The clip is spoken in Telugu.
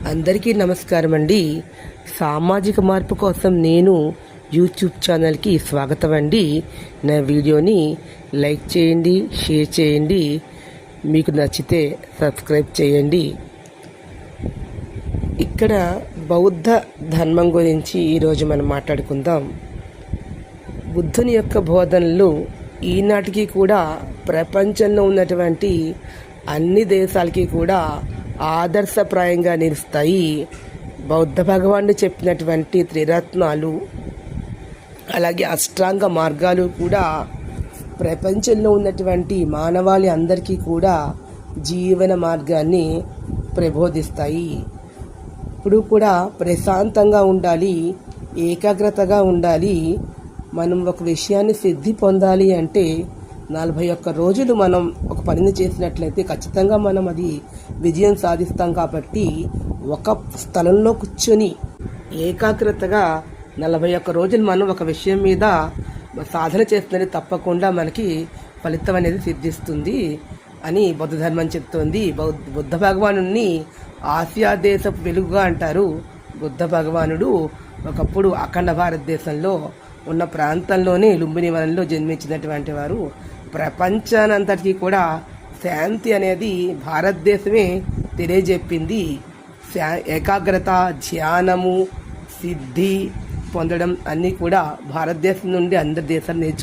అందరికీ నమస్కారం అండి. సామాజిక మార్పు కోసం నేను యూట్యూబ్ ఛానల్కి స్వాగతం అండి. నా వీడియోని లైక్ చేయండి, షేర్ చేయండి, మీకు నచ్చితే సబ్స్క్రైబ్ చేయండి. ఇక్కడ బౌద్ధ ధర్మం గురించి ఈరోజు మనం మాట్లాడుకుందాం. బుద్ధుని యొక్క బోధనలు ఈనాటికి కూడా ప్రపంచంలో ఉన్నటువంటి అన్ని దేశాలకి కూడా ఆదర్శప్రాయంగా నిలుస్తాయి. బౌద్ధ భగవానుడు చెప్పినటువంటి త్రిరత్నాలు అలాగే అష్టాంగ మార్గాలు కూడా ప్రపంచంలో ఉన్నటువంటి మానవాళి అందరికీ కూడా జీవన మార్గాన్ని ప్రబోధిస్తాయి. ఇప్పుడు కూడా ప్రశాంతంగా ఉండాలి, ఏకాగ్రతగా ఉండాలి. మనం ఒక విషయాన్ని సిద్ధి పొందాలి అంటే 41 రోజులు మనం ఒక పనిని చేసినట్లయితే ఖచ్చితంగా మనం అది విజయం సాధిస్తాం. కాబట్టి ఒక స్థలంలో కూర్చొని ఏకాగ్రతగా 41 రోజులు మనం ఒక విషయం మీద సాధన చేస్తున్నది తప్పకుండా మనకి ఫలితం అనేది సిద్ధిస్తుంది అని బౌద్ధ ధర్మం చెప్తోంది. బుద్ధ భగవాను ఆసియా దేశపు వెలుగుగా అంటారు. బుద్ధ భగవానుడు ఒకప్పుడు అఖండ భారతదేశంలో ఉన్న ప్రాంతంలోనే లుంబిని వనంలో జన్మించినటువంటి వారు. ప్రపంచానంతటికీ కూడా శాంతి అనేది భారతదేశమే తెలియజెప్పింది. ఏకాగ్రత, ధ్యానము, సిద్ధి పొందడం అన్నీ కూడా భారతదేశం నుండి అందరి దేశాలు నేర్చుకుంటారు.